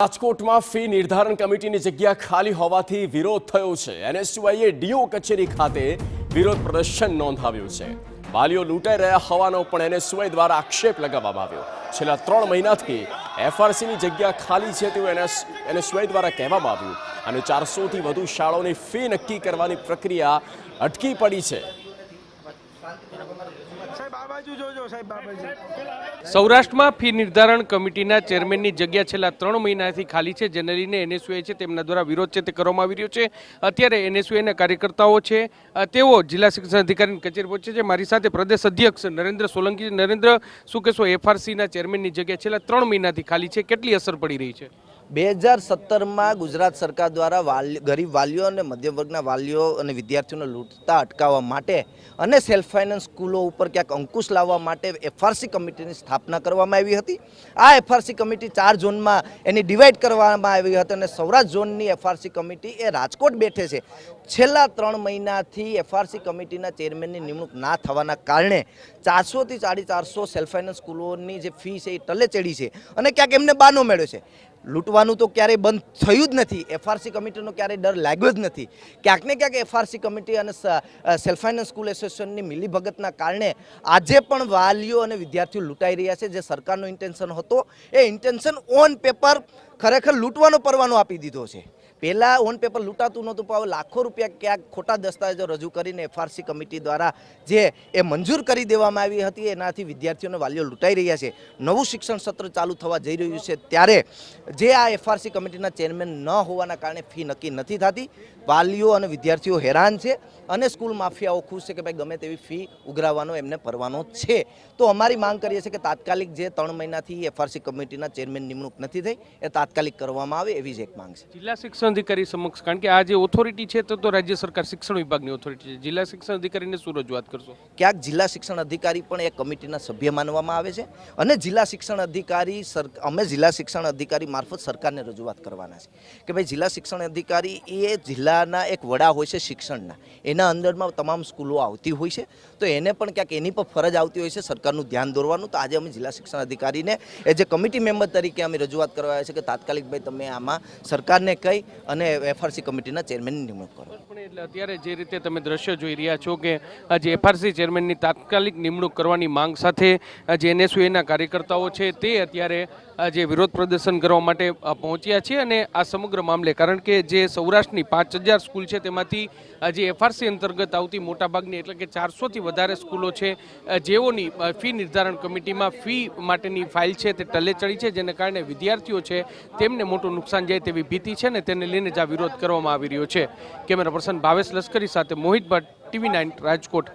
રાજકોટમાં ફી નિર્ધારણ કમિટીની જગ્યા ખાલી હોવાથી વિરોધ થયો છે। એનએસયુઆઈએ ડીઓ કચેરી ખાતે વિરોધ પ્રદર્શન નોંધાવ્યું છે। વાલીઓ લૂંટાઈ રહ્યા હોવાનો પણ એનએસયુઆઈ દ્વારા આક્ષેપ લગાવવામાં આવ્યો। છેલ્લા 3 મહિનાથી એફઆરસીની જગ્યા ખાલી છે તેવું એનએસયુઆઈ દ્વારા કહેવામાં આવ્યું અને 400થી વધુ શાળાઓની ફી નક્કી કરવાની પ્રક્રિયા અટકી પડી છે। સૌરાષ્ટ્રમાં ફી નિર્ધારણ કમિટીના ચેરમેનની જગ્યા છેલ્લા 3 મહિનાથી ખાલી છે, જેને લઈને એનએસયુઆઈ છે તેમના દ્વારા વિરોધ છે તે કરવામાં આવી રહ્યો છે। અત્યારે એનએસયુઆઈના કાર્યકર્તાઓ છે તેઓ જિલ્લા શિક્ષણ અધિકારીની કચેરી પહોંચે છે। મારી સાથે પ્રદેશ અધ્યક્ષ નરેન્દ્ર સોલંકી। નરેન્દ્ર, શું કહેશો, એફઆરસીના ચેરમેનની જગ્યા છેલ્લા 3 મહિનાથી ખાલી છે, કેટલી અસર પડી રહી છે? 2017માં ગુજરાત સરકાર દ્વારા ગરીબ વાલીઓ અને મધ્યમ વર્ગના વાલીઓ અને વિદ્યાર્થીઓને લૂંટતા અટકાવવા માટે અને સેલ્ફ ફાઇનાન્સ સ્કૂલો ઉપર ક્યાંક અંકુશ લાવવા માટે એફઆરસી કમિટીની સ્થાપના કરવામાં આવી હતી। આ એફઆરસી કમિટી 4 ઝોનમાં એની ડિવાઈડ કરવામાં આવી હતી અને સૌરાષ્ટ્ર ઝોનની એફઆરસી કમિટી એ રાજકોટ બેઠે છે। છેલ્લા 3 મહિનાથી એફઆરસી કમિટીના ચેરમેનની નિમણૂક ના થવાના કારણે 400થી 450 સેલ્ફ ફાઇનાન્સ સ્કૂલોની જે ફી છે એ ટલે ચડી છે અને ક્યાંક એમને બાનો મેળ્યો છે। લૂંટવાનું તો ક્યારેય બંધ થયું જ નથી, એફઆરસી કમિટીનો ક્યારેય ડર લાગ્યો જ નથી। ક્યાંક ને ક્યાંક એફઆરસી કમિટી અને સેલ્ફ ફાઇનાન્સ સ્કૂલ એસોસિએશનની મિલીભગતના કારણે આજે પણ વાલીઓ અને વિદ્યાર્થીઓ લૂંટાઈ રહ્યા છે। જે સરકારનો ઇન્ટેન્શન હતો એ ઇન્ટેન્શન ઓન પેપર ખરેખર લૂંટવાનો પરવાનો આપી દીધો છે। પહેલાં ઓન પેપર લૂંટાતું નહોતું, પણ હવે લાખો રૂપિયા ક્યાંક ખોટા દસ્તાવેજો રજૂ કરીને એફઆરસી કમિટી દ્વારા જે એ મંજૂર કરી દેવામાં આવી હતી એનાથી વિદ્યાર્થીઓને વાલીઓ લૂંટાઈ રહ્યા છે। નવું શિક્ષણ સત્ર ચાલુ થવા જઈ રહ્યું છે ત્યારે જે આ એફઆરસી કમિટીના ચેરમેન ન હોવાના કારણે ફી નક્કી નથી થતી। વાલીઓ અને વિદ્યાર્થીઓ હેરાન છે અને સ્કૂલ માફિયાઓ ખુશ છે કે ભાઈ ગમે તેવી ફી ઉઘરાવવાનો એમને પરવાનો છે। તો અમારી માંગ કરીએ છીએ કે તાત્કાલિક જે 3 મહિનાથી એફઆરસી કમિટીના ચેરમેન નિમણૂક નથી થઈ એ તાત્કાલિક કરવામાં આવે એવી જ એક માંગ છે। જિલ્લા શિક્ષણ અધિકારી સમક્ષ, કારણ કે આ જે ઓથોરિટી છે તો રાજ્ય સરકાર શિક્ષણ વિભાગની ઓથોરિટી છે, જિલ્લા શિક્ષણ અધિકારીને શું રજૂઆત કરશો? ક્યાંક જિલ્લા શિક્ષણ અધિકારી પણ એ કમિટીના સભ્ય માનવામાં આવે છે અને જિલ્લા શિક્ષણ અધિકારી અમે જિલ્લા શિક્ષણ અધિકારી મારફત સરકારને રજૂઆત કરવાના છે કે ભાઈ જિલ્લા શિક્ષણ અધિકારી એ જિલ્લાના એક વડા હોય છે શિક્ષણના, એના અંદરમાં તમામ સ્કૂલો આવતી હોય છે, તો એને પણ ક્યાંક એની પર ફરજ આવતી હોય છે સરકારનું ધ્યાન દોરવાનું। તો આજે અમે જિલ્લા શિક્ષણ અધિકારીને એ જે કમિટી મેમ્બર તરીકે અમે રજૂઆત કરવા આવ્યા છે કે તાત્કાલિક ભાઈ તમે આમાં સરકારને કહી અને એફઆરસી કમિટીના ચેરમેનની નિમણૂક કરો। એટલે અત્યારે જે રીતે તમે દ્રશ્ય જોઈ રહ્યા છો કે આજે એફઆરસી ચેરમેનની તાત્કાલિક નિમણૂક કરવાની માંગ સાથે જે એનએસયુઆઈના કાર્યકર્તાઓ છે તે અત્યારે જે વિરોધ પ્રદર્શન કરવા માટે પહોંચ્યા છે અને આ સમગ્ર મામલે, કારણ કે જે સૌરાષ્ટ્રની 5000 સ્કૂલ છે તેમાંથી જે એફઆરસી અંતર્ગત આવતી મોટાભાગની એટલે કે 400થી વધારે સ્કૂલો છે જેઓની ફી નિર્ધારણ કમિટીમાં ફી માટેની ફાઇલ છે તે ટલે ચડી છે, જેને કારણે વિદ્યાર્થીઓ છે તેમને મોટું નુકસાન જાય તેવી ભીતિ છે ને તેને લઈને જ આ વિરોધ કરવામાં આવી રહ્યો છે। કેમેરા પર્સન ભાવેશ લશ્કરી સાથે મોહિત ભટ્ટ, TV9 રાજકોટ।